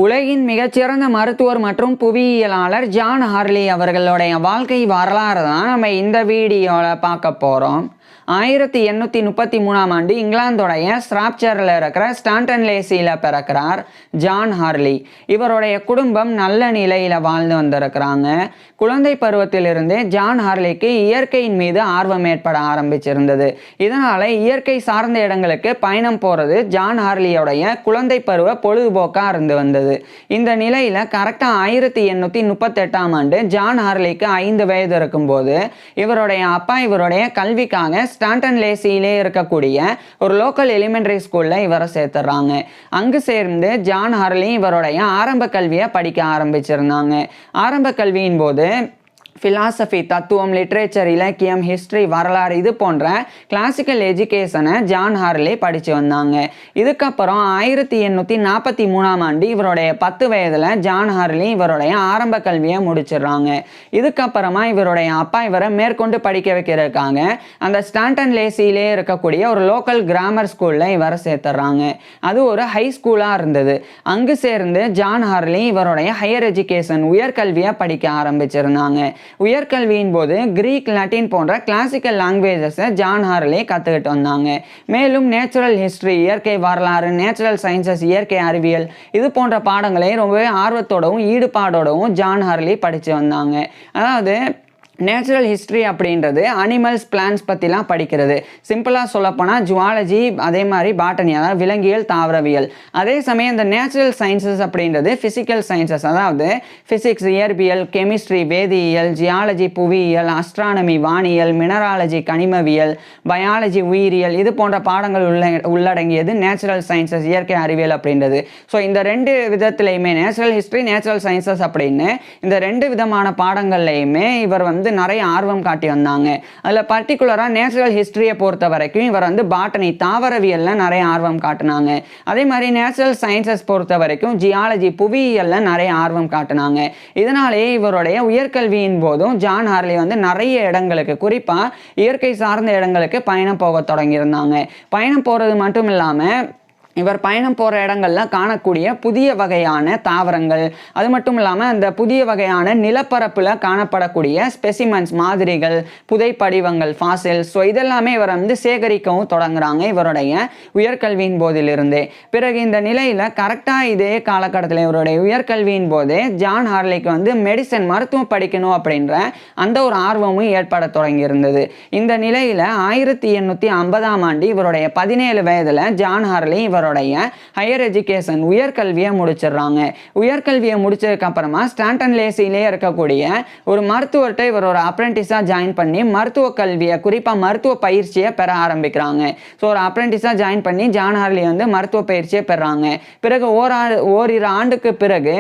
உலகின் மிகச்சிறந்த மருத்துவர் மற்றும் புவியியலாளர் ஜான் ஹார்லி அவர்களுடைய வாழ்க்கை வரலாறு தான் நம்ம இந்த வீடியோவில் பார்க்க போகிறோம். 1833 ஆண்டு இங்கிலாந்துடைய ஸ்ராப்சரில் இருக்கிற ஸ்டாண்டன் லேசியில் பிறக்கிறார் ஜான் ஹார்லி. இவருடைய குடும்பம் நல்ல நிலையில் வாழ்ந்து வந்திருக்கிறாங்க. குழந்தை பருவத்திலிருந்தே ஜான் ஹார்லிக்கு இயற்கையின் மீது ஆர்வம் ஏற்பட ஆரம்பிச்சிருந்தது. இதனால் இயற்கை சார்ந்த இடங்களுக்கு பயணம் போகிறது ஜான் ஹார்லியோடைய குழந்தை பருவ பொழுதுபோக்காக இருந்து வந்தது. இந்த நிலையில் கரெக்டாக 1838 ஆண்டு ஜான் ஹார்லிக்கு 5 வயது இருக்கும்போது இவருடைய அப்பா இவருடைய கல்விக்காக ஸ்டாண்டன் லேசியிலே இருக்கக்கூடிய ஒரு லோக்கல் எலிமெண்டரி ஸ்கூலில் இவரை சேர்த்துறாங்க. அங்கு சேர்ந்து ஜான் ஹார்லி இவருடைய ஆரம்ப கல்வியை படிக்க ஆரம்பிச்சிருந்தாங்க. ஆரம்ப கல்வியின் போது ஃபிலாசபி, தத்துவம், லிட்ரேச்சர், இலக்கியம், ஹிஸ்ட்ரி, வரலாறு இது போன்ற கிளாசிக்கல் எஜுகேஷனை ஜான் ஹார்லி படித்து வந்தாங்க. இதுக்கப்புறம் 1843 ஆண்டு இவருடைய 10 வயதில் ஜான் ஹார்லி இவருடைய ஆரம்ப கல்வியை முடிச்சிடுறாங்க. இதுக்கப்புறமா இவருடைய அப்பா இவரை மேற்கொண்டு படிக்க வைக்கிறதுக்காக அந்த ஸ்டாண்டன் லேசியிலே இருக்கக்கூடிய ஒரு லோக்கல் கிராமர் ஸ்கூலில் இவரை சேர்த்துறாங்க. அது ஒரு ஹை ஸ்கூலாக இருந்தது. அங்கு சேர்ந்து ஜான் ஹார்லி இவருடைய ஹையர் எஜுகேஷன் உயர்கல்வியை படிக்க ஆரம்பிச்சிருந்தாங்க. உயர்கல்வியின் போது கிரீக், லட்டின் போன்ற கிளாசிக்கல் லாங்குவேஜஸை ஜான் ஹார்லி கற்றுக்கிட்டு வந்தாங்க. மேலும் நேச்சுரல் ஹிஸ்ட்ரி, இயற்கை வரலாறு, நேச்சுரல் சயின்சஸ், இயற்கை அறிவியல் இது போன்ற பாடங்களை ரொம்பவே ஆர்வத்தோடவும் ஈடுபாடோடவும் ஜான் ஹார்லி படித்து வந்தாங்க. அதாவது நேச்சுரல் ஹிஸ்ட்ரி அப்படின்றது அனிமல்ஸ், பிளான்ஸ் பற்றிலாம் படிக்கிறது. சிம்பிளாக சொல்லப்போனால் ஜுவாலஜி, அதே மாதிரி பாட்டனி, அதாவது விலங்கியல், தாவரவியல். அதே சமயம் இந்த நேச்சுரல் சயின்சஸ் அப்படின்றது ஃபிசிக்கல் சயின்சஸ், அதாவது ஃபிசிக்ஸ், இயற்பியல், கெமிஸ்ட்ரி, வேதியியல், ஜியாலஜி, புவியியல், அஸ்ட்ரானமி, வானியல், மினராலஜி, கனிமவியல், பயாலஜி, உயிரியல் இது போன்ற பாடங்கள் உள்ளடங்கியது நேச்சுரல் சயின்சஸ், இயற்கை அறிவியல் அப்படின்றது. ஸோ இந்த 2 விதத்துலையுமே நேச்சுரல் ஹிஸ்ட்ரி, நேச்சுரல் சயின்சஸ் அப்படின்னு இந்த 2 விதமான பாடங்கள்லையுமே இவர் நிறைய ஆர்வம் காட்டி வந்தாங்க. அதில் பர்டிகுலராக நேச்சுரல் ஹிஸ்டரியை பொறுத்த வரைக்கும் இவர் பாட்டனி, தாவரவியலில் நிறைய ஆர்வம் காட்டினாங்க. அதே மாதிரி நேச்சுரல் சயின்சஸ் பொறுத்த வரைக்கும் ஜியாலஜி, புவியியலில் நிறைய ஆர்வம் காட்டினாங்க. இதனாலேயே இவருடைய உயர்கல்வியின் போதும் ஜான் ஹார்லி நிறைய இடங்களுக்கு, குறிப்பாக இயற்கை சார்ந்த இடங்களுக்கு பயணம் போக தொடங்கியிருந்தாங்க. பயணம் போகிறது மட்டும் இல்லாமல் இவர் பயணம் போகிற இடங்கள்ல காணக்கூடிய புதிய வகையான தாவரங்கள், அது மட்டும் இல்லாமல் அந்த புதிய வகையான நிலப்பரப்பில் காணப்படக்கூடிய ஸ்பெசிமென்ஸ், மாதிரிகள், புதைப்படிவங்கள், ஃபாசில்ஸ், ஸோ இதெல்லாமே இவர் சேகரிக்கவும் தொடங்குறாங்க இவருடைய உயர்கல்வியின் போதிலிருந்தே. பிறகு இந்த நிலையில் கரெக்டாக இதே காலகட்டத்தில் இவருடைய உயர்கல்வியின் போதே ஜான் ஹார்லிக்கு மெடிசன், மருத்துவம் படிக்கணும் அப்படின்ற அந்த ஒரு ஆர்வமும் ஏற்பட தொடங்கியிருந்தது. இந்த நிலையில் 1850 ஆண்டு இவருடைய 17 வயதில் ஜான் ஹார்லி ஹையர் எஜுகேஷன் உயர்கல்வியை முடிச்சிடுறாங்க. உயர்கல்வியை முடிச்சதுக்கு அப்புறமா ஸ்டாண்டன் லேசியிலே இருக்கக்கூடிய ஒரு மருத்துவர்கிட்ட இவர் ஒரு அப்ரெண்டிஸா ஜாயின் பண்ணி மருத்துவ கல்வியை, குறிப்பா மருத்துவ பயிற்சியை பெற ஆரம்பிக்கிறாங்க. ஸோ ஒரு அப்ரெண்டிஸா ஜாயின் பண்ணி ஜான் ஹார்லி மருத்துவ பயிற்சியை பெறாங்க. பிறகு ஓரிரு ஆண்டுக்கு பிறகு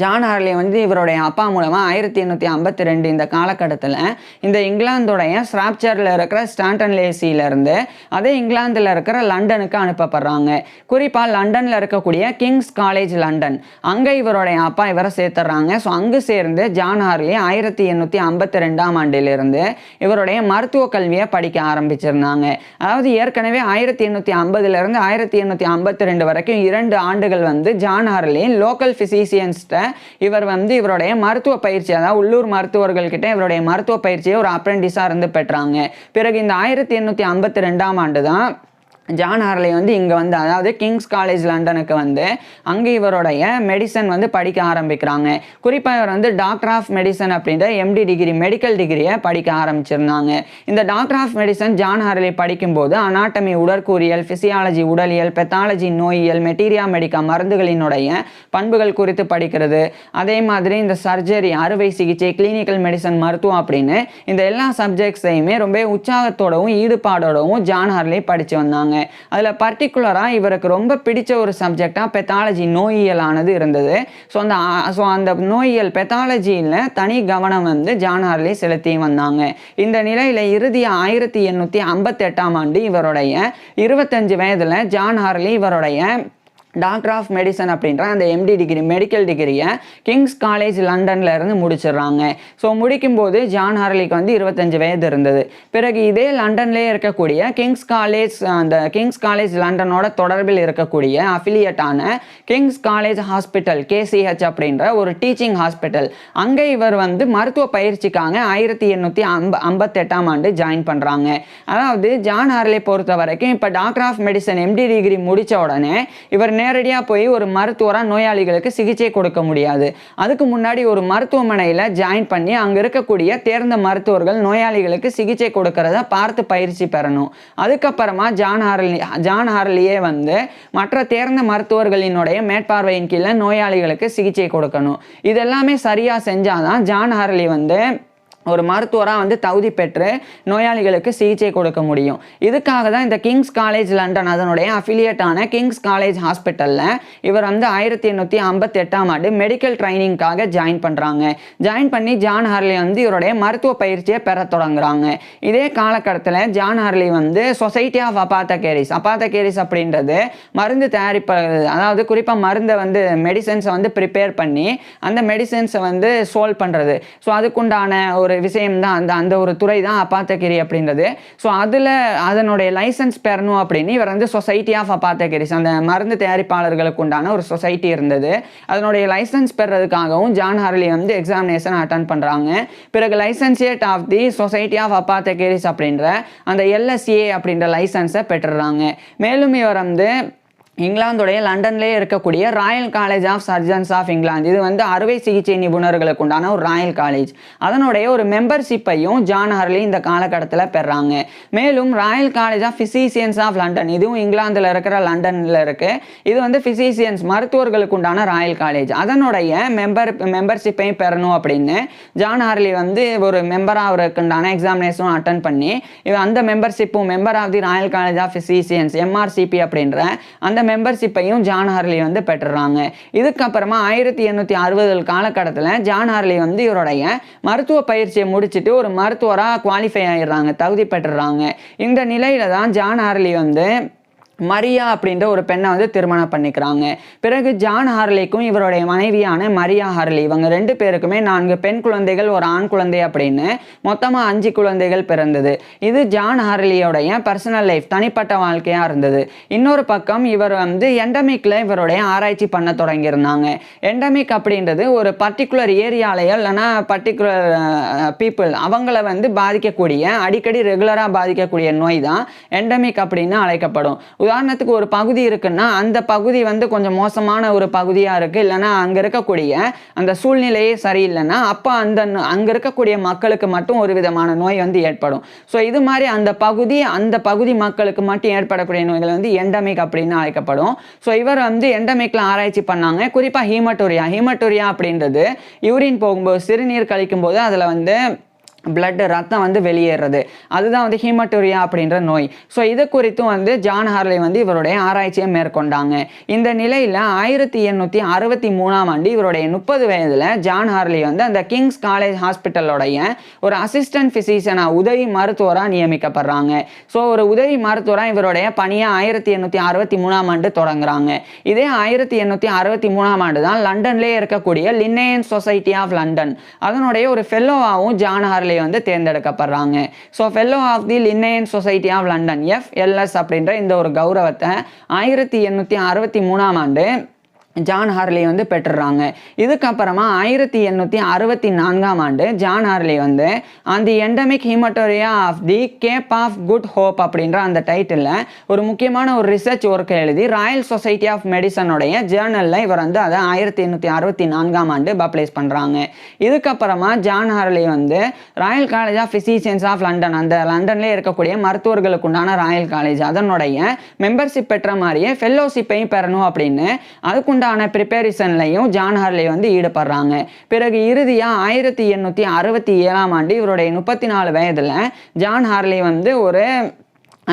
ஜான் ஹார்லி இவருடைய அப்பா மூலமாக 1852 இந்த காலகட்டத்தில் இந்த இங்கிலாந்துடைய ஸ்ராப்சரில் இருக்கிற ஸ்டாண்டன் லேசியிலேருந்து அதே இங்கிலாந்தில் இருக்கிற லண்டனுக்கு அனுப்பப்படுறாங்க. குறிப்பாக லண்டனில் இருக்கக்கூடிய கிங்ஸ் காலேஜ் லண்டன், அங்கே இவருடைய அப்பா இவரை சேர்த்துறாங்க. ஸோ அங்கு சேர்ந்து ஜான் ஹார்லி 1852 ஆண்டிலிருந்து இவருடைய மருத்துவ கல்வியை படிக்க ஆரம்பிச்சிருந்தாங்க. அதாவது ஏற்கனவே 1850 1852 வரைக்கும் 2 ஆண்டுகள் ஜான் ஹார்லி லோக்கல் ஃபிசிசியன்ஸ் இவர் இவருடைய மருத்துவ பயிற்சி, அதாவது உள்ளூர் மருத்துவர்கள் கிட்ட இவருடைய மருத்துவ பயிற்சியை ஒரு அப்ரெண்டிஸா பெற்றாங்க. பிறகு இந்த 1852 ஆண்டு தான் ஜான் ஹார்லி இங்கே அதாவது கிங்ஸ் காலேஜ் லண்டனுக்கு அங்கே இவருடைய மெடிசன் படிக்க ஆரம்பிக்கிறாங்க. குறிப்பாக இவர் டாக்டர் ஆஃப் மெடிசன் அப்படின்ற எம்டி டிகிரி, மெடிக்கல் டிகிரியை படிக்க ஆரம்பிச்சிருந்தாங்க. இந்த doctor of medicine John Harley படிக்கும்போது அனாட்டமி, உடற்கூறியல், பிசியாலஜி உடலியல், பெத்தாலஜி நோயியல், மெட்டீரியா மெடிக்கா மருந்துகளினுடைய பண்புகள் குறித்து படிக்கிறது, அதே மாதிரி இந்த சர்ஜரி, அறுவை சிகிச்சை, கிளினிக்கல் மெடிசன், மருத்துவம் அப்படின்னு இந்த எல்லா சப்ஜெக்ட்ஸையுமே ரொம்ப உற்சாகத்தோடவும் ஈடுபாடோடவும் ஜான் ஹார்லி படித்து வந்தாங்க. அதுல பர்டிகுலரா இவருக்கு ரொம்ப பிடிச்ச ஒரு சப்ஜெக்டா பெத்தாலஜி, நோயியலானது இருந்தது. ஸோ அந்த நோயியல், பெத்தாலஜியில் தனி கவனம் ஜான் ஹார்லி செலுத்தி வந்தாங்க. இந்த நிலையில இறுதி 1858 ஆண்டு இவருடைய 25 வயதுல ஜான் ஹார்லி இவருடைய டாக்டர் ஆஃப் மெடிசன் அப்படின்ற அந்த எம்டி டிகிரி மெடிக்கல் டிகிரியை கிங்ஸ் காலேஜ் லண்டனில் இருந்து முடிச்சிடுறாங்க. ஸோ முடிக்கும்போது ஜான் ஹார்லிக்கு வந்து 25 வயது இருந்தது. பிறகு இதே லண்டன்லேயே இருக்கக்கூடிய அந்த கிங்ஸ் காலேஜ் லண்டனோட தொடர்பில் இருக்கக்கூடிய அஃபிலியேட்டான கிங்ஸ் காலேஜ் ஹாஸ்பிட்டல் KCH அப்படின்ற ஒரு டீச்சிங் ஹாஸ்பிட்டல், அங்கே இவர் வந்து மருத்துவ பயிற்சிக்காக 1858ஆம் ஆண்டு ஜாயின் பண்ணுறாங்க. அதாவது ஜான் ஹார்லி பொறுத்த வரைக்கும் இப்போ doctor of medicine MD degree முடித்த உடனே இவர் நேரடியாக போய் ஒரு மருத்துவராக நோயாளிகளுக்கு சிகிச்சை கொடுக்க முடியாது. அதுக்கு முன்னாடி ஒரு மருத்துவமனையில் ஜாயின் பண்ணி அங்கே இருக்கக்கூடிய தேர்ந்த மருத்துவர்கள் நோயாளிகளுக்கு சிகிச்சை கொடுக்கறத பார்த்து பயிற்சி பெறணும். அதுக்கப்புறமா ஜான் ஹார்லியே வந்து மற்ற தேர்ந்த மருத்துவர்களினுடைய மேற்பார்வையின் கீழே நோயாளிகளுக்கு சிகிச்சை கொடுக்கணும். இதெல்லாமே சரியாக செஞ்சாதான் ஜான் ஹார்லி வந்து ஒரு மருத்துவராக வந்து தகுதி பெற்று நோயாளிகளுக்கு சிகிச்சை கொடுக்க முடியும். இதுக்காக தான் இந்த கிங்ஸ் காலேஜ் லண்டன் அதனுடைய அஃபிலியேட்டான கிங்ஸ் காலேஜ் ஹாஸ்பிட்டலில் இவர் வந்து 1858ஆம் ஆண்டு மெடிக்கல் ட்ரைனிங்காக ஜாயின் பண்ணுறாங்க. ஜாயின் பண்ணி ஜான் ஹார்லி வந்து இவருடைய மருத்துவ பயிற்சியை பெற தொடங்குறாங்க. இதே காலகட்டத்தில் ஜான் ஹார்லி வந்து சொசைட்டி ஆஃப் அபாத்தகேரிஸ் அப்படின்றது மருந்து தயாரிப்பது, அதாவது குறிப்பாக மருந்தை வந்து மெடிசன்ஸை வந்து ப்ரிப்பேர் பண்ணி அந்த மெடிசன்ஸை வந்து சோல்வ் பண்ணுறது. ஸோ அதுக்குண்டான ஒரு விஷயம் தான் அந்த ஒரு துறை தான் அபாத்தகரி அப்படின்றது. ஸோ அதனுடைய லைசன்ஸ் பெறணும் அப்படின்னு இவர் வந்து சொசைட்டி ஆஃப் அபாத்தகரிஸ், அந்த மருந்து தயாரிப்பாளர்களுக்கு உண்டான ஒரு சொசைட்டி இருந்தது. அதனுடைய லைசன்ஸ் பெறதுக்காகவும் ஜான் ஹார்லி வந்து எக்ஸாமினேஷன் அட்டன் பண்ணுறாங்க. பிறகு லைசன்சியேட் ஆஃப் தி சொசைட்டி ஆஃப் அபாத்தகரிஸ் அப்படின்ற அந்த LSA அப்படின்ற லைசன்ஸை பெற்றுறாங்க. மேலும் இவர் வந்து இங்கிலாந்துடைய லண்டன்லேயே இருக்கக்கூடிய royal college of surgeons of England, இது வந்து அறுவை சிகிச்சை நிபுணர்களுக்கு உண்டான ஒரு ராயல் காலேஜ், அதனுடைய ஒரு மெம்பர்ஷிப்பையும் ஜான் ஹார்லி இந்த காலகட்டத்தில் பெறாங்க. மேலும் royal college of physicians of London, இதுவும் இங்கிலாந்தில் இருக்கிற லண்டனில் இருக்குது. இது வந்து ஃபிசிசியன்ஸ் மருத்துவர்களுக்கு உண்டான ராயல் காலேஜ், அதனுடைய மெம்பர்ஷிப்பையும் பெறணும் அப்படின்னு ஜான் ஹார்லி வந்து ஒரு மெம்பராக அவருக்கு உண்டான எக்ஸாமினேஷனும் அட்டன் பண்ணி அந்த மெம்பர்ஷிப்பும் member of the Royal college of Physicians MRCP அப்படின்ற அந்த மெம்பர்ஷிப்பையும் ஜான் ஹார்லி வந்து பெற்றுறாங்க. இதுக்கப்புறமா 1860 காலகட்டத்தில் ஜான் ஹார்லி வந்து இவருடைய மருத்துவ பயிற்சியை முடிச்சுட்டு ஒரு மருத்துவராக குவாலிஃபை ஆகிடுறாங்க, தகுதி பெற்றுறாங்க. இந்த நிலையில தான் ஜான் ஹார்லி வந்து மரியா அப்படின்ற ஒரு பெண்ணை வந்து திருமணம் பண்ணிக்கிறாங்க. பிறகு ஜான் ஹார்லிக்கும் இவருடைய மனைவியான மரியா ஹார்லி, இவங்க 2 பேருக்குமே 4 பெண் குழந்தைகள், ஒரு ஆண் குழந்தை அப்படின்னு மொத்தமாக 5 குழந்தைகள் பிறந்தது. இது ஜான் ஹார்லியோடைய பர்சனல் லைஃப், தனிப்பட்ட வாழ்க்கையாக இருந்தது. இன்னொரு பக்கம் இவர் வந்து எண்டமிக்கில் இவருடைய ஆராய்ச்சி பண்ண தொடங்கியிருந்தாங்க. எண்டமிக் அப்படின்றது ஒரு பர்டிகுலர் ஏரியாலையோ இல்லைனா பர்டிகுலர் பீப்புள் அவங்கள வந்து பாதிக்கக்கூடிய, அடிக்கடி ரெகுலராக பாதிக்கக்கூடிய நோய் தான் எண்டமிக் அப்படின்னு அழைக்கப்படும். உதாரணத்துக்கு ஒரு பகுதி இருக்குன்னா அந்த பகுதி வந்து கொஞ்சம் மோசமான ஒரு பகுதியாக இருக்குது, இல்லைனா அங்கே இருக்கக்கூடிய அந்த சூழ்நிலையே சரியில்லைன்னா அப்போ அங்கே இருக்கக்கூடிய மக்களுக்கு மட்டும் ஒரு விதமான நோய் வந்து ஏற்படும். ஸோ இது மாதிரி அந்த பகுதி மக்களுக்கு மட்டும் ஏற்படக்கூடிய நோய்கள் வந்து எண்டமிக் அப்படின்னு அழைக்கப்படும். ஸோ இவர் வந்து எண்டமிக்கில் ஆராய்ச்சி பண்ணாங்க. குறிப்பாக ஹீமட்டோரியா அப்படின்றது யூரின் போகும்போது, சிறுநீர் கழிக்கும் போது அதில் வந்து ரத்தம் வந்து வெளியேறது, அதுதான் வந்து ஹீமட்டோரியா அப்படின்ற நோய். ஸோ இது குறித்தும் வந்து ஜான் ஹார்லி வந்து இவருடைய ஆராய்ச்சியை மேற்கொண்டாங்க. இந்த நிலையில் 1863ஆம் ஆண்டு இவருடைய 30 வயதில் ஜான் ஹார்லி வந்து அந்த கிங்ஸ் காலேஜ் ஹாஸ்பிட்டலோடைய ஒரு அசிஸ்டன்ட் ஃபிசிஷியனாக, உதவி மருத்துவராக நியமிக்கப்படுறாங்க. ஸோ ஒரு உதவி மருத்துவராக இவருடைய பணியை 1863ஆம் ஆண்டு தொடங்குறாங்க. இதே 1863ஆம் ஆண்டு தான் லண்டன்லேயே இருக்கக்கூடிய லின்னேயன் சொசைட்டி ஆஃப் லண்டன் அதனுடைய ஒரு ஃபெல்லோவாகவும் ஜான் ஹார்லி வந்து தேர்ந்தெடுக்கப்படுறாங்க. So fellow of the Linnean Society of London FLS அப்படின்ற இந்த ஒரு கௌரவத்தை 1863ஆம் ஆண்டு ஜான் ஹார்லி வந்து பெற்றுறாங்க. இதுக்கப்புறமா 1864ஆம் ஆண்டு ஜான் ஹார்லி வந்து அந்த endemic haematuria of the Cape of Good Hope அப்படின்ற அந்த டைட்டிலில் ஒரு முக்கியமான ஒரு ரிசர்ச் ஒர்க்கை எழுதி ராயல் சொசைட்டி ஆஃப் மெடிசனுடைய ஜேர்னலில் இவர் வந்து அதை 1864ஆம் ஆண்டு பப்ளிஷ் பண்ணுறாங்க. இதுக்கப்புறமா ஜான் ஹார்லி வந்து Royal college of Physicians of London, அந்த லண்டன்லேயே இருக்கக்கூடிய மருத்துவர்களுக்கு உண்டான ராயல் காலேஜ் அதனுடைய மெம்பர்ஷிப் பெற்ற மாதிரியே ஃபெல்லோஷிப்பையும் பெறணும் அப்படின்னு அதுக்கு ப்ரிப்பரேஷன்லையும் ஜான் ஹார்லி வந்து ஈடுபடுறாங்க. பிறகு இறுதியாக 1867ஆம் ஆண்டு இவருடைய 34 வயதில் ஜான் ஹார்லி வந்து ஒரு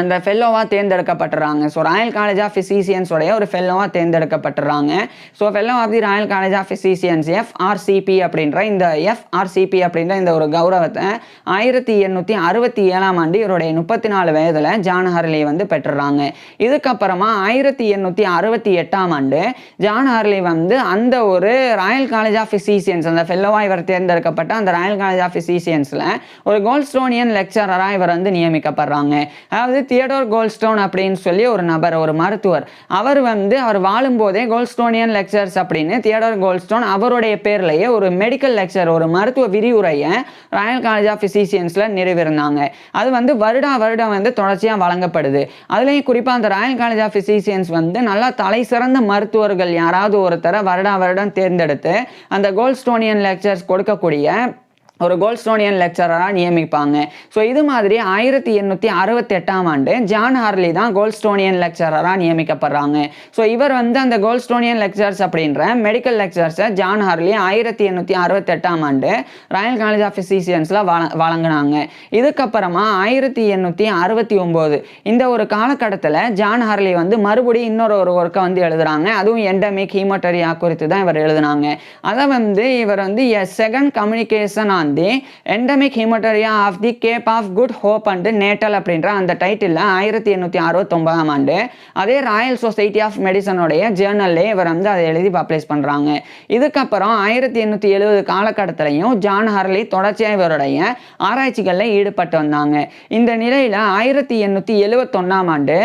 அந்த ஃபெல்லோவாக தேர்ந்தெடுக்கப்பட்டுறாங்க. ஸோ ராயல் காலேஜ் ஆஃப் ஃபிசிஷியன்ஸோடைய ஒரு ஃபெல்லோவாக தேர்ந்தெடுக்கப்பட்டுறாங்க. So fellow of the Royal college of Physicians FRCP அப்படின்ற இந்த எஃப்ஆர்சிபி அப்படின்ற இந்த ஒரு கௌரவத்தை 1867ஆம் ஆண்டு இவருடைய 34 வயதில் ஜான் ஹார்லி வந்து பெற்றுறாங்க. இதுக்கப்புறமா 1868ஆம் ஆண்டு ஜான் ஹார்லி வந்து அந்த ஒரு ராயல் காலேஜ் ஆஃப் ஃபிசிஷியன்ஸ் அந்த ஃபெல்லோவாக இவர் தேர்ந்தெடுக்கப்பட்ட அந்த ராயல் காலேஜ் ஆஃப் ஃபிசிஷியன்ஸில் ஒரு கோல்ட்ஸ்டோனியன் லெக்சரராக இவர் வந்து நியமிக்கப்படுறாங்க. அதாவது தியோடோர் கோல்ட்ஸ்டோன் அப்படின்னு சொல்லி ஒரு நபர், ஒரு மருத்துவர், அவர் வாழும்போதே கோல்ட்ஸ்டோனியன் லெக்சர்ஸ் அப்படின்னு தியோடோர் கோல்ட்ஸ்டோன் அவருடைய பேர்லயே ஒரு மெடிக்கல் லெக்சர், ஒரு மருத்துவ விரிவுரையை ராயல் காலேஜ் ஆஃப் ஃபிசிஷியன்ஸ்ல நிறுவிருந்தாங்க. அது வந்து வருடம் வந்து தொடர்ச்சியா வழங்கப்படுது. அதுலயும் குறிப்பா அந்த ராயல் காலேஜ் ஆஃப் ஃபிசிஷியன்ஸ் வந்து நல்லா தலை சிறந்த மருத்துவர்கள் யாராவது ஒருத்தரை வருடம் தேர்ந்தெடுத்து அந்த கோல்ட்ஸ்டோனியன் லெக்சர்ஸ் கொடுக்கக்கூடிய ஒரு கோல்ட்ஸ்டோனியன் லெக்சரராக நியமிப்பாங்க. ஸோ இது மாதிரி 1868ஆம் ஆண்டு ஜான் ஹார்லி தான் கோல்ட்ஸ்டோனியன் லெக்சரராக நியமிக்கப்படுறாங்க. ஸோ இவர் வந்து அந்த கோல்ட்ஸ்டோனியன் லெக்சர்ஸ் அப்படின்ற மெடிக்கல் லெக்சர்ஸை ஜான் ஹார்லி 1868ஆம் ஆண்டு ராயல் காலேஜ் ஆஃப் ஃபிசிஷியன்ஸில் வழங்கினாங்க. இதுக்கப்புறமா 1869 இந்த ஒரு காலகட்டத்தில் ஜான் ஹார்லி வந்து மறுபடியும் இன்னொரு ஒர்க்கை வந்து எழுதுறாங்க. அதுவும் எண்டமிக் ஹீமோட்டரியா குறித்து தான் இவர் எழுதுனாங்க. அதை வந்து இவர் வந்து second communication on the endemic haematuria of the Cape of Good Hope and Natal அப்படின்ற அந்த டைட்டில் 1869ஆம் ஆண்டு அதே ராயல் சொசைட்டி ஆஃப் மெடிசனுடைய ஜேர்னல்லே இவர் வந்து அதை எழுதி பப்ளிஷ் பண்ணுறாங்க. இதுக்கப்புறம் 1870 காலகட்டத்திலையும் ஜான் ஹார்லி தொடர்ச்சியாக இவருடைய ஆராய்ச்சிகளில் ஈடுபட்டு வந்தாங்க. இந்த நிலையில் 1871ஆம் ஆண்டு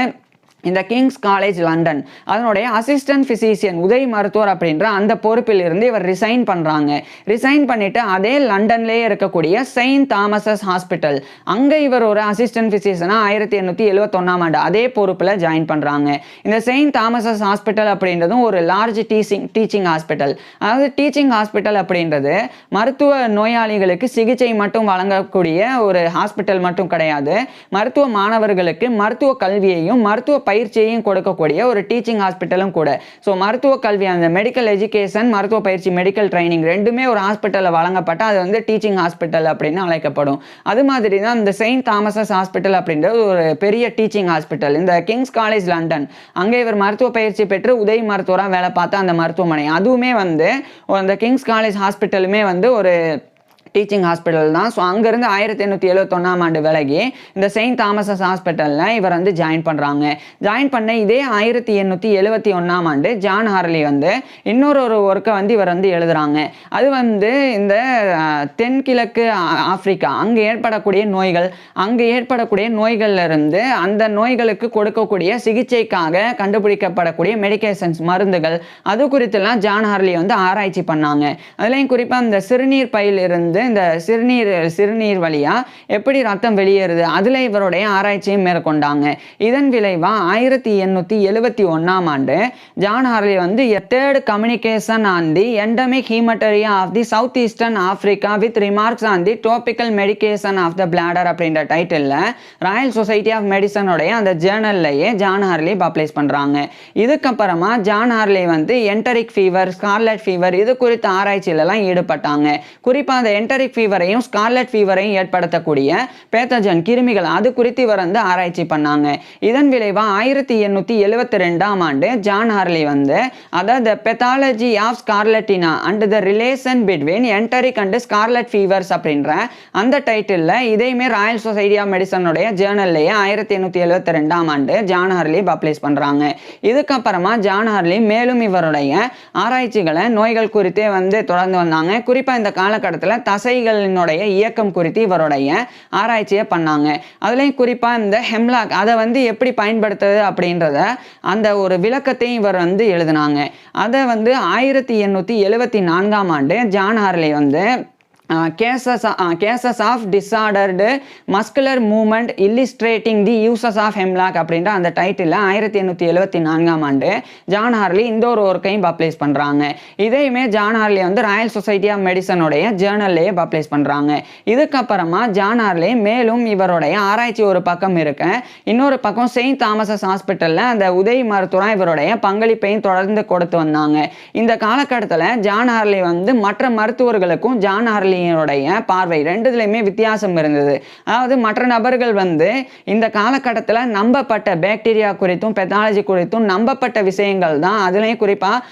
இந்த கிங்ஸ் காலேஜ் லண்டன் அதனுடைய அசிஸ்டன்ட் ஃபிசிஷியன் உதவி மருத்துவர் அப்படின்ற அந்த பொறுப்பில் இருந்து இவர் ரிசைன் பண்ணுறாங்க. ரிசைன் பண்ணிட்டு அதே லண்டன்லேயே இருக்கக்கூடிய செயின்ட் தாமஸஸ் ஹாஸ்பிட்டல் அங்கே இவர் ஒரு அசிஸ்டன்ட் ஃபிசிஷியனாக 1871ஆம் ஆண்டு அதே பொறுப்பில் ஜாயின் பண்ணுறாங்க. இந்த செயின்ட் தாமஸஸ் ஹாஸ்பிட்டல் அப்படின்றதும் ஒரு லார்ஜ் டீச்சிங் ஹாஸ்பிட்டல். அதாவது டீச்சிங் ஹாஸ்பிட்டல் அப்படின்றது மருத்துவ நோயாளிகளுக்கு சிகிச்சை மட்டும் வழங்கக்கூடிய ஒரு ஹாஸ்பிட்டல் மட்டும் கிடையாது, மருத்துவ மாணவர்களுக்கு மருத்துவ கல்வியையும் மருத்துவ பயிற்சியையும் கொடுக்கக்கூடிய ஒரு டீச்சிங் ஹாஸ்பிட்டலும் கூட. ஸோ மருத்துவ கல்வி அந்த மெடிக்கல் எஜுகேஷன் மருத்துவ பயிற்சி மெடிக்கல் ட்ரைனிங் ரெண்டுமே ஒரு ஹாஸ்பிட்டலில் வழங்கப்பட்ட அது வந்து டீச்சிங் ஹாஸ்பிட்டல் அப்படின்னு அழைக்கப்படும். அது மாதிரி தான் இந்த செயின்ட் தாமஸஸ் ஹாஸ்பிட்டல் அப்படின்றது ஒரு பெரிய டீச்சிங் ஹாஸ்பிட்டல். இந்த கிங்ஸ் காலேஜ் லண்டன் அங்கே இவர் மருத்துவ பயிற்சி பெற்று உதவி மருத்துவராக வேலை பார்த்த அந்த மருத்துவமனை அதுவுமே வந்து அந்த கிங்ஸ் காலேஜ் ஹாஸ்பிட்டலுமே வந்து ஒரு டீச்சிங் ஹாஸ்பிட்டல் தான். ஸோ அங்கேருந்து 1871ஆம் ஆண்டு விலகி இந்த செயின்ட் தாமஸஸ் ஹாஸ்பிட்டலில் இவர் வந்து ஜாயின் பண்ணுறாங்க. ஜாயின் பண்ண இதே 1871ஆம் ஆண்டு ஜான் ஹார்லி வந்து இன்னொரு ஒர்க்கை வந்து இவர் வந்து எழுதுகிறாங்க. அது வந்து இந்த தென்கிழக்கு ஆப்பிரிக்கா அங்கே ஏற்படக்கூடிய நோய்கள்லேருந்து அந்த நோய்களுக்கு கொடுக்கக்கூடிய சிகிச்சைக்காக கண்டுபிடிக்கப்படக்கூடிய மெடிகேஷன்ஸ் மருந்துகள் அது குறித்தெல்லாம் ஜான் ஹார்லி வந்து ஆராய்ச்சி பண்ணாங்க. அதுலேயும் குறிப்பாக இந்த சிறுநீர் பையில் இருந்து இந்த சிறுநீர் வழியா எப்படி ரத்தம் வெளியேறுது அதுல இவருடைய ஆராய்ச்சியை மேற்கொண்டாங்க. இதன் விளைவா 1871ஆம் ஆண்டு ஜான் ஹார்லி வந்து third communication on the endemic haematuria of the south eastern Africa with remarks on the topical medication of the bladder அப்படின்ற டைட்டில் ராயல் சொசைட்டி ஆஃப் மெடிசனுடைய அந்த ஜேர்னல்லையே ஜான் ஹார்லி பப்ளிஷ் பண்றாங்க. இதுக்கப்புறமா ஜான் ஹார்லி வந்து என்டரிக் fever, scarlet fever இது குறித்த ஆராய்ச்சியிலலாம் ஈடுபட்டாங்க. குறிப்பாக அந்த என்டரிக் ஃபீவரையும் ஸ்கார்லட் ஃபீவரையும் ஏற்படுத்தக்கூடிய பேத்தஜன் கிருமிகள் அது குறித்து இவர் வந்து ஆராய்ச்சி பண்ணாங்க. இதன் விளைவாக 1872ஆம் ஆண்டு ஜான் ஹார்லி வந்து அதாவது pathology of scarlatina and the relation between enteric and scarlet fevers அப்படின்ற அந்த டைட்டில் இதையுமே ராயல் சொசைட்டி ஆஃப் மெடிசனுடைய ஜேர்னல்லையே 1872ஆம் ஆண்டு ஜான் ஹார்லி பப்ளிஷ் பண்ணுறாங்க. இதுக்கப்புறமா ஜான் ஹார்லி மேலும் இவருடைய ஆராய்ச்சிகளை நோய்கள் குறித்தே வந்து தொடர்ந்து வந்தாங்க. குறிப்பாக இந்த காலகட்டத்தில் தசைகளினுடைய இயக்கம் குறித்து இவருடைய ஆராய்ச்சியை பண்ணாங்க. அதுலேயும் குறிப்பாக இந்த ஹெம்லாக் அதை வந்து எப்படி பயன்படுத்துறது அப்படின்றத அந்த ஒரு விளக்கத்தையும் இவர் வந்து எழுதினாங்க. அதை வந்து 1874ஆம் ஆண்டு ஜான் ஹார்லி வந்து cases of disordered muscular movement illustrating the uses of hemlock அப்படின்ற அந்த டைட்டில் 1874ஆம் ஆண்டு ஜான் ஹார்லி இந்த ஒரு ஒர்க்கையும் பப்ளிஷ் பண்ணுறாங்க. இதையுமே ஜான் ஹார்லி வந்து ராயல் சொசைட்டி ஆஃப் மெடிசனுடைய ஜேர்னல்லையே பப்ளிஷ் பண்ணுறாங்க. இதுக்கப்புறமா ஜான் ஹார்லி மேலும் இவருடைய ஆராய்ச்சி ஒரு பக்கம் இருக்கு, இன்னொரு பக்கம் செயின்ட் தாமஸஸ் ஹாஸ்பிட்டலில் அந்த உதவி மருத்துவராக இவருடைய பங்களிப்பையும் தொடர்ந்து கொடுத்து வந்தாங்க. இந்த காலகட்டத்தில் ஜான் ஹார்லி வந்து மற்ற மருத்துவர்களுக்கும் ஜான் ஹார்லி ஹார்லியோடைய பார்வை ரெண்டுத்துலையுமே வித்தியாசம் இருந்தது. அதாவது மற்ற நபர்கள் வந்து இந்த காலகட்டத்தில் நம்பப்பட்ட பாக்டீரியா குறித்தும் பெத்தாலஜி குறித்தும் நம்பப்பட்ட விஷயங்கள் தான், அதுலேயும் குறிப்பாக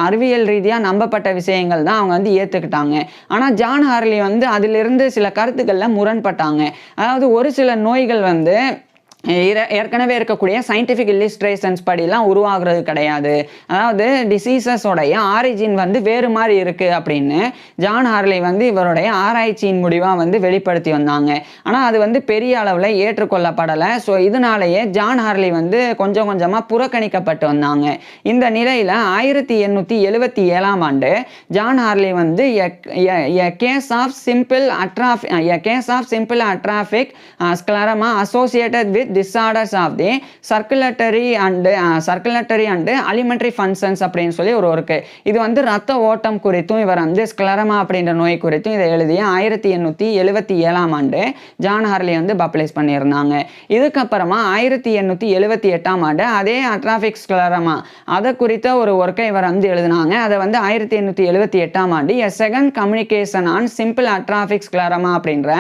அறிவியல் ரீதியாக நம்பப்பட்ட விஷயங்கள் தான் அவங்க வந்து ஏற்றுக்கிட்டாங்க. ஆனால் ஜான் ஹார்லி வந்து அதிலிருந்து சில கருத்துக்களில் முரண்பட்டாங்க. அதாவது ஒரு சில நோய்கள் வந்து ஏற்கனவே இருக்கக்கூடிய சயின்டிஃபிக் இல்லிஸ்ட்ரேஷன்ஸ் படிலாம் உருவாகிறது கிடையாது. அதாவது டிசீசஸோடைய ஆரிஜின் வந்து வேறு மாதிரி இருக்குது அப்படின்னு ஜான் ஹார்லி வந்து இவருடைய ஆராய்ச்சியின் முடிவாக வந்து வெளிப்படுத்தி வந்தாங்க. ஆனால் அது வந்து பெரிய அளவில் ஏற்றுக்கொள்ளப்படலை. ஸோ இதனாலேயே ஜான் ஹார்லி வந்து கொஞ்சம் கொஞ்சமாக புறக்கணிக்கப்பட்டு வந்தாங்க. இந்த நிலையில் 1877ஆம் ஆண்டு ஜான் ஹார்லி வந்து case of simple atrophic scleroma associated with disorders of the circulatory and alimentary functions அப்படின்னு சொல்லி ஒரு இருக்கு. இது வந்து ரத்த ஓட்டம் குறித்தும் இவர் வந்து ஸ்க்லெரோமா அப்படின்ற நோய் குறித்தும் இதை எழுதிய 1877ஆம் ஆண்டு ஜான் ஹார்லி வந்து பப்ளிஷ் பண்ணியிருந்தாங்க. இதுக்கப்புறமா 1878ஆம் ஆண்டு அதே அட்ராஃபிக் ஸ்க்லெரோமா அதை குறித்த ஒரு ஒர்க்கை இவர் வந்து எழுதினாங்க. அதை வந்து 1878ஆம் ஆண்டு A Second Communication on Simple Atrophic Scleroma அப்படின்ற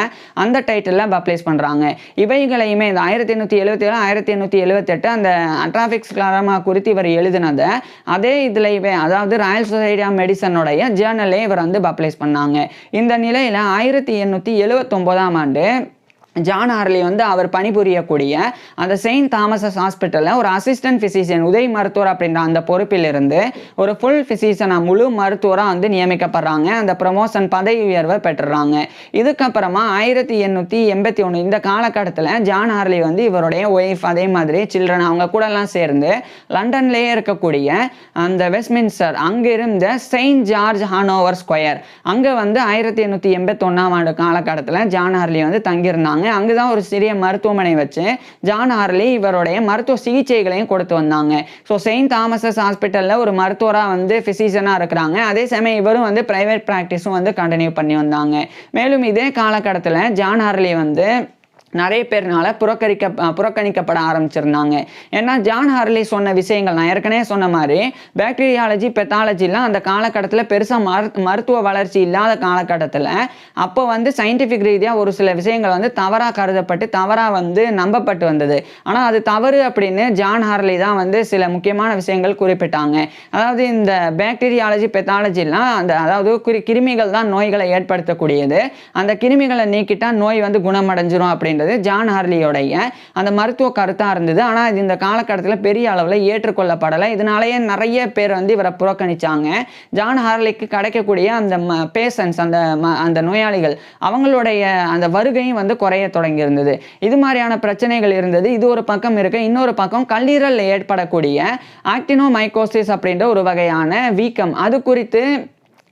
அந்த டைட்டிலில் பப்ளிஷ் பண்ணுறாங்க. இவைகளையுமே இந்த 1877 1878 அந்த அட்ராஃபிக் ஸ்க்லெரோமா குறித்து இவர் எழுதினதை அதே இதுலையே, அதாவது ராயல் சொசைட்டி ஆஃப் மெடிசனுடைய ஜேர்னலே இவர் வந்து பப்ளிஷ் பண்ணாங்க. இந்த நிலையில் 1879ஆம் ஆண்டு ஜான் ஹார்லி வந்து அவர் பணிபுரியக்கூடிய அந்த செயின்ட் தாமஸஸ் ஹாஸ்பிட்டலில் ஒரு அசிஸ்டன்ட் ஃபிசிஷியன் உதவி மருத்துவர் அப்படின்ற அந்த பொறுப்பிலிருந்து ஒரு ஃபுல் ஃபிசிஷியனாக முழு மருத்துவராக வந்து நியமிக்கப்படுறாங்க. அந்த ப்ரமோஷன் பதவி உயர்வை பெற்றுறாங்க. இதுக்கப்புறமா 1881 இந்த காலகட்டத்தில் ஜான் ஹார்லி வந்து இவருடைய ஒய்ஃப் அதே மாதிரி சில்ட்ரன் அவங்க கூடலாம் சேர்ந்து லண்டன்லேயே இருக்கக்கூடிய அந்த வெஸ்ட்மின்ஸ்டர் அங்கே இருந்த செயின்ட் ஜார்ஜ் ஹானோவர் ஸ்கொயர் அங்கே வந்து 1881ஆம் ஆண்டு காலகட்டத்தில் ஜான் ஹார்லி வந்து தங்கியிருந்தாங்க. அங்குதான் ஒரு சிறிய மருத்துவமனை வச்சு ஜான் ஹார்லி இவருடைய மருத்துவ சிகிச்சைகளையும் கொடுத்து வந்தாங்க. ஸோ செயின்ட் தாமஸஸ் ஹாஸ்பிட்டலில் ஒரு மருத்துவராக வந்து ஃபிசிஷியனாக இருக்கிறாங்க. அதே சமயம் இவரும் வந்து பிரைவேட் ப்ராக்டிஸும் வந்து கண்டினியூ பண்ணி வந்தாங்க. மேலும் இதே காலகட்டத்தில் ஜான் ஹார்லி வந்து நிறைய பேர்னால புறக்கணிக்கப்பட ஆரம்பிச்சிருந்தாங்க. ஏன்னா ஜான் ஹார்லி சொன்ன விஷயங்கள் நான் ஏற்கனவே சொன்ன மாதிரி பாக்டீரியாலஜி பெத்தாலஜிலாம் அந்த காலகட்டத்தில் பெருசாக மருத்துவ வளர்ச்சி இல்லாத காலகட்டத்தில் அப்போ வந்து சயின்டிஃபிக் ரீதியாக ஒரு சில விஷயங்கள் வந்து தவறாக கருதப்பட்டு தவறாக வந்து நம்பப்பட்டு வந்தது. ஆனால் அது தவறு அப்படின்னு ஜான் ஹார்லி தான் வந்து சில முக்கியமான விஷயங்கள் குறிப்பிட்டாங்க. அதாவது இந்த பாக்டீரியாலஜி பெத்தாலஜிலாம் அதாவது கிருமிகள் தான் நோய்களை ஏற்படுத்தக்கூடியது, அந்த கிருமிகளை நீக்கிட்டால் நோய் வந்து குணமடைஞ்சிரும் அப்படின்றது ஜான் ஹார்லியோடைய அந்த மருத்துவ கருத்தா இருந்தது. ஆனால் இது இந்த காலகட்டத்தில் பெரிய அளவில் ஏற்றுக்கொள்ளப்படலை. இதனாலேயே நிறைய பேர் வந்து இவரை புறக்கணிச்சாங்க. ஜான் ஹார்லிக்கு கிடைக்கக்கூடிய அந்த பேஷண்ட்ஸ் அந்த நோயாளிகள் அவங்களுடைய அந்த வருகையும் வந்து குறைய தொடங்கி இருந்தது. இது மாதிரியான பிரச்சனைகள் இருந்தது. இது ஒரு பக்கம் இருக்கு. இன்னொரு பக்கம் கல்லீரலில் ஏற்படக்கூடிய ஆக்டினோமைகோசிஸ் அப்படின்ற ஒரு வகையான வீக்கம் அது குறித்து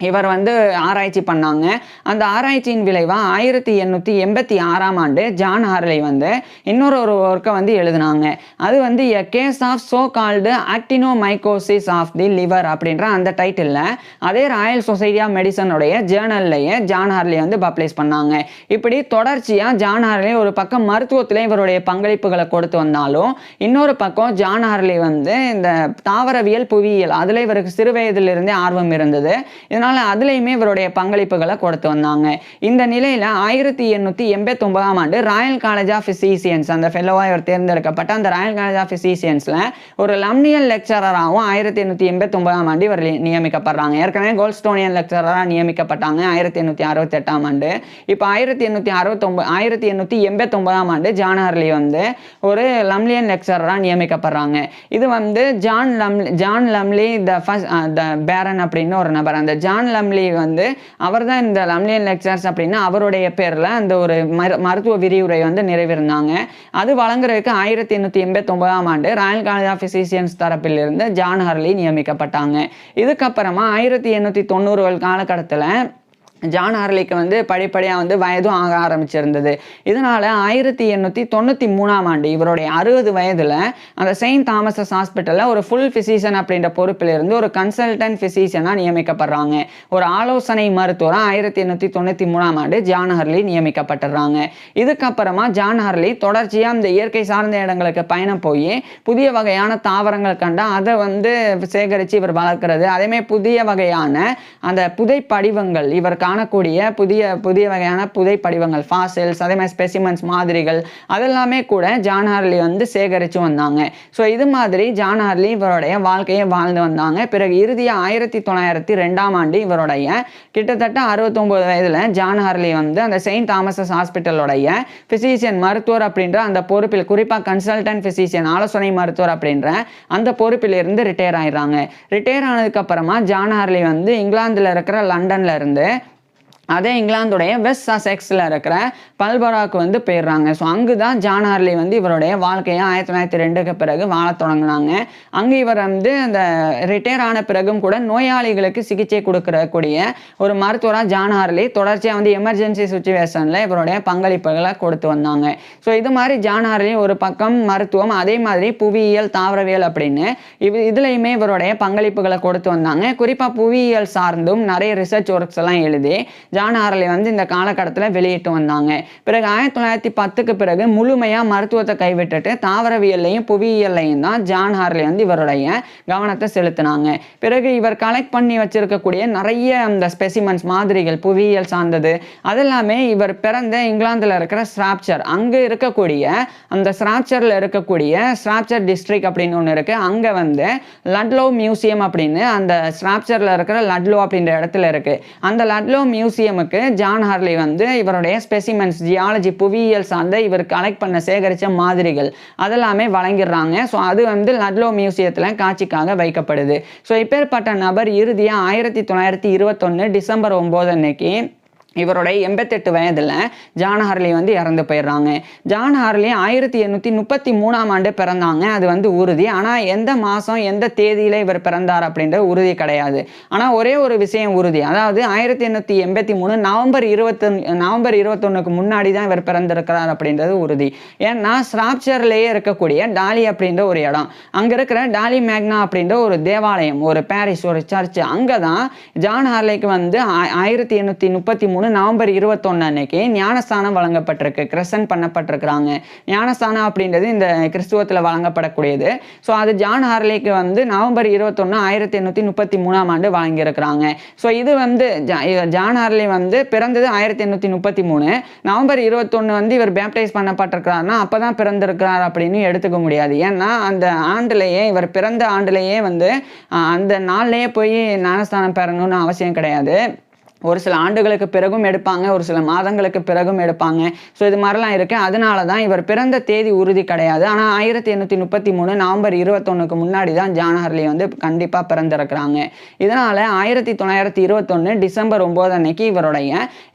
இவர் வந்து ஆராய்ச்சி பண்ணாங்க. அந்த ஆராய்ச்சியின் விளைவாக 1886ஆம் ஆண்டு ஜான் ஹார்லி வந்து இன்னொரு ஒர்க்கை வந்து எழுதினாங்க. அது வந்து a case of so called actinomycosis of the liver அப்படின்ற அந்த டைட்டிலில் அதே ராயல் சொசைட்டி ஆஃப் மெடிசனுடைய ஜேர்னல்லையே ஜான் ஹார்லி வந்து பப்ளிஷ் பண்ணாங்க. இப்படி தொடர்ச்சியாக ஜான் ஹார்லி ஒரு பக்கம் மருத்துவத்தில் இவருடைய பங்களிப்புகளை கொடுத்து வந்தாலும் இன்னொரு பக்கம் ஜான் ஹார்லி வந்து இந்த தாவரவியல் புவியியல் அதில் இவருக்கு சிறு வயதிலிருந்தே ஆர்வம் இருந்தது. இதனால் அதுலயுமே இவருடைய பங்களிப்புகளை கொடுத்து வந்தாங்க. இந்த நிலையில 1889ஆம் ஆண்டு ராயல் காலேஜ் ஆஃப் பிசிசியன்ஸ் அந்த ஃபெல்லோவா இவர் தேர்ந்தெடுக்கப்பட்ட அந்த ராயல் காலேஜ் ஆஃப் பிசிசியன்ஸ்ல ஒரு லம்னியல் லெக்சரராகவும் 1889ஆம் ஆண்டு இவர் நியமிக்கப்படுறாங்க. ஏற்கனவே கோல்ட்ஸ்டோனியன் லெக்சரராக நியமிக்கப்பட்டாங்க 1868ஆம் ஆண்டு. இப்போ 1889ஆம் ஆண்டு ஜான் ஹார்லி வந்து ஒரு லம்லியன் லெக்சரராக நியமிக்கப்படுறாங்க. இது வந்து ஜான் லம்லி த பேரன் அப்படின்னு ஒரு நபர். அந்த ஜான் லம்லி வந்து அவர் தான் இந்த லம்லியன் லெக்சர்ஸ் அப்படின்னா அவருடைய பேரில் அந்த ஒரு மருத்துவ விரிவுரை வந்து நிறைவேறினாங்க. அது வழங்குறதுக்கு 1889ஆம் ஆண்டு ராயல் காலேஜ் ஆஃப் பிசிசியன்ஸ் தரப்பில் இருந்து ஜான் ஹார்லி நியமிக்கப்பட்டாங்க. இதுக்கப்புறமா 1890 காலகட்டத்தில் ஜான் ஹார்லிக்கு வந்து படிப்படியாக வந்து வயதும் ஆக ஆரம்பிச்சிருந்தது. இதனால் 1893ஆம் ஆண்டு இவருடைய 60 வயதில் அந்த செயின்ட் தாமஸஸ் ஹாஸ்பிட்டலில் ஒரு ஃபுல் ஃபிசிஷியன் அப்படின்ற பொறுப்பிலிருந்து ஒரு கன்சல்டன்ட் ஃபிசிஷியனாக நியமிக்கப்படுறாங்க. ஒரு ஆலோசனை மருத்துவராக 1893ஆம் ஆண்டு ஜான் ஹார்லி நியமிக்கப்பட்டுறாங்க. இதுக்கப்புறமா ஜான் ஹார்லி தொடர்ச்சியாக இந்த இயற்கை சார்ந்த இடங்களுக்கு பயணம் போய் புதிய வகையான தாவரங்கள் கண்டா அதை வந்து சேகரித்து இவர் வளர்க்குறது, அதேமாதிரி புதிய வகையான அந்த புதை படிவங்கள் இவர் காணக்கூடிய புதிய புதிய வகையான புதை படிவங்கள், ஃபாசில்ஸ், அதே மாதிரி ஸ்பெசிமென்ஸ் மாதிரிகள் அதெல்லாமே கூட ஜான் ஹார்லி வந்து சேகரித்து வந்தாங்க. ஸோ இது மாதிரி ஜான் ஹார்லி இவருடைய வாழ்க்கையை வாழ்ந்து வந்தாங்க. பிறகு இறுதியாக 1902ஆம் ஆண்டு இவருடைய கிட்டத்தட்ட 69 வயதில் ஜான் ஹார்லி வந்து அந்த செயின்ட் தாமஸஸ் ஹாஸ்பிட்டலுடைய ஃபிசிஷியன் மருத்துவர் அப்படின்ற அந்த பொறுப்பில், குறிப்பாக கன்சல்டன்ட் ஃபிசிஷியன் ஆலோசனை மருத்துவர் அப்படின்ற அந்த பொறுப்பில் இருந்து ரிட்டையர் ஆயிடுறாங்க. ரிட்டையர் ஆனதுக்கப்புறமா ஜான் ஹார்லி வந்து இங்கிலாந்தில் இருக்கிற லண்டனில் இருந்து அதே இங்கிலாந்துடைய வெஸ்ட் சசெக்ஸில் இருக்கிற பல்பராக்கு வந்து போயிடுறாங்க. ஸோ அங்கு தான் ஜான் ஹார்லி வந்து இவருடைய வாழ்க்கையை 1902க்கு பிறகு வாழ தொடங்கினாங்க. அங்கே இவர் வந்து அந்த ரிட்டையர் ஆன பிறகும் கூட நோயாளிகளுக்கு சிகிச்சை கொடுக்கக்கூடிய ஒரு மருத்துவராக ஜான் ஹார்லி தொடர்ச்சியாக வந்து எமர்ஜென்சி சுச்சுவேஷனில் இவருடைய பங்களிப்புகளை கொடுத்து வந்தாங்க. ஸோ இது மாதிரி ஜான் ஹார்லி ஒரு பக்கம் மருத்துவம், அதே மாதிரி புவியியல், தாவரவியல் அப்படின்னு இதுலையுமே இவருடைய பங்களிப்புகளை கொடுத்து வந்தாங்க. குறிப்பாக புவியியல் சார்ந்தும் நிறைய ரிசர்ச் ஒர்க்ஸ் எல்லாம் எழுதி ஜான் ஹார்லி வந்து இந்த காலகட்டத்தில் வெளியிட்டு வந்தாங்க. பிறகு 1910க்கு பிறகு முழுமையாக மருத்துவத்தை கைவிட்டுட்டு தாவரவியல்லையும் புவியியல்லையும் தான் ஜான் ஹார்லி வந்து இவருடைய கவனத்தை செலுத்தினாங்க. பிறகு இவர் கலெக்ட் பண்ணி வச்சிருக்கக்கூடிய நிறைய அந்த ஸ்பெசிமென்ஸ் மாதிரிகள் புவியியல் சார்ந்தது அதெல்லாமே இவர் பிறந்த இங்கிலாந்தில் இருக்கிற ஸ்ராப்சர், அங்கே இருக்கக்கூடிய அந்த ஸ்ராப்சரில் இருக்கக்கூடிய ஸ்ராப்சர் டிஸ்ட்ரிக்ட் அப்படின்னு ஒன்று இருக்குது. அங்கே வந்து லட்லோ மியூசியம் அப்படின்னு அந்த ஸ்ராப்சரில் இருக்கிற லட்லோ அப்படின்ற இடத்துல இருக்குது. அந்த லட்லோ மியூசியமுக்கு ஜான் ஹார்லி வந்து இவருடைய ஸ்பெசிமென்ஸ், ஜியாலஜி, புவியியல் சார்ந்த இவர் கலெக்ட் பண்ண சேகரித்த மாதிரிகள் அதெல்லாமே வழங்கிடுறாங்க. ஸோ அது வந்து லட்லோ மியூசியத்தில் காட்சிக்காக வைக்கப்படுது. ஸோ இப்பேற்பட்ட நபர் இறுதியாக 1921 டிசம்பர் 9 அன்னைக்கு இவருடைய 88 வயதில் ஜான் ஹார்லி வந்து இறந்து போயிடுறாங்க. ஜான் ஹார்லி 1833ஆம் ஆண்டு பிறந்தாங்க, அது வந்து உறுதி. ஆனால் எந்த மாதம் எந்த தேதியில் இவர் பிறந்தார் அப்படின்ற உறுதி கிடையாது. ஆனால் ஒரே ஒரு விஷயம் உறுதி, அதாவது 1883 நவம்பர் 21க்கு முன்னாடி தான் இவர் பிறந்திருக்கிறார் அப்படின்றது உறுதி. ஏன்னா ஸ்ராப்சர்லேயே இருக்கக்கூடிய டாலி அப்படின்ற ஒரு இடம், அங்கே இருக்கிற டாலி மேக்னா அப்படின்ற ஒரு தேவாலயம், ஒரு பாரிஸ், ஒரு சர்ச், அங்கே தான் ஜான் ஹார்லிக்கு வந்து 1833 நவம்பர் 21 அன்னைக்கு ஞானஸ்தானம் வழங்கப்பட்டிருக்கு, கிரசன் பண்ணப்பட்டிருக்கிறாங்க. ஞானஸ்தானம் அப்படின்றது இந்த கிறிஸ்துவத்தில் வழங்கப்படக்கூடியது. ஸோ அது ஜான் ஹார்லிக்கு வந்து நவம்பர் 21 1833ஆம் ஆண்டு வழங்கியிருக்கிறாங்க. ஸோ இது வந்து ஜான் ஹார்லி வந்து பிறந்தது 1833, நவம்பர் 21 வந்து இவர் பேப்டைஸ் பண்ணப்பட்டிருக்கிறாருன்னா அப்போ தான் பிறந்திருக்கிறார் அப்படின்னு எடுத்துக்க முடியாது. ஏன்னா அந்த ஆண்டுலேயே, இவர் பிறந்த ஆண்டுலேயே வந்து அந்த நாள்லேயே போய் ஞானஸ்தானம் பெறணும்னு அவசியம் கிடையாது. ஒரு சில ஆண்டுகளுக்கு பிறகும் எடுப்பாங்க, ஒரு சில மாதங்களுக்கு பிறகும் எடுப்பாங்க. ஸோ இது மாதிரிலாம் இருக்குது. அதனால தான் இவர் பிறந்த தேதி உறுதி கிடையாது. ஆனால் 1833 நவம்பர் 21க்கு முன்னாடி தான் ஜான் ஹார்லி வந்து கண்டிப்பாக பிறந்திருக்கிறாங்க. இதனால் 1921 டிசம்பர் 9 அன்னைக்கு இவருடைய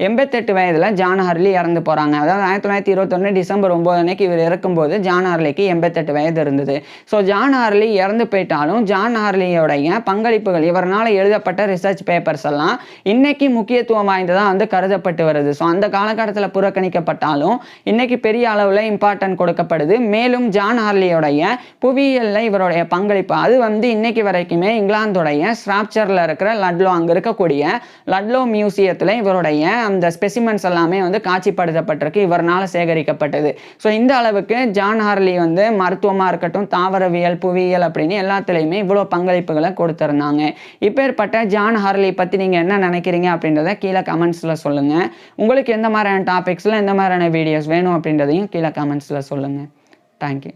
88 வயதில் ஜான் ஹார்லி இறந்து போகிறாங்க. அதாவது 1921 டிசம்பர் 9 அன்னைக்கு இவர் இறக்கும்போது ஜான் ஹார்லிக்கு 88 வயது இருந்தது. ஸோ ஜான் ஹார்லி இறந்து போயிட்டாலும் ஜான் ஹார்லியோடைய பங்களிப்புகள், இவரால் எழுதப்பட்ட ரிசர்ச் பேப்பர்ஸ் எல்லாம் இன்னைக்கு முக்கியத்துவம் வாய்ந்ததாக வந்து கருதப்பட்டு வருது. ஸோ அந்த காலகட்டத்தில் புறக்கணிக்கப்பட்டாலும் இன்னைக்கு பெரிய அளவில் இம்பார்ட்டன்ட் கொடுக்கப்படுது. மேலும் ஜான் ஹார்லியோடைய புவியியலில் இவருடைய பங்களிப்பு அது வந்து இன்னைக்கு வரைக்குமே இங்கிலாந்துடைய ஸ்ராப்சரில் இருக்கிற லட்லோ, அங்கே இருக்கக்கூடிய லட்லோ மியூசியத்தில் இவருடைய அந்த ஸ்பெசிமென்ஸ் எல்லாமே வந்து காட்சிப்படுத்தப்பட்டிருக்கு, இவரால் சேகரிக்கப்பட்டது. ஸோ இந்த அளவுக்கு ஜான் ஹார்லி வந்து மருத்துவமாக இருக்கட்டும், தாவரவியல், புவியியல் அப்படின்னு எல்லாத்துலேயுமே இவ்வளோ பங்களிப்புகளை கொடுத்துருந்தாங்க. இப்பேற்பட்ட ஜான் ஹார்லி பற்றி நீங்கள் என்ன நினைக்கிறீங்க அப்படின்றத கீழே கமெண்ட்ஸில் சொல்லுங்கள். உங்களுக்கு எந்த மாதிரியான டாபிக்ஸில் எந்த மாதிரியான வீடியோஸ் வேணும் அப்படின்றதையும் கீழே கமெண்ட்ஸில் சொல்லுங்கள். தேங்க்யூ.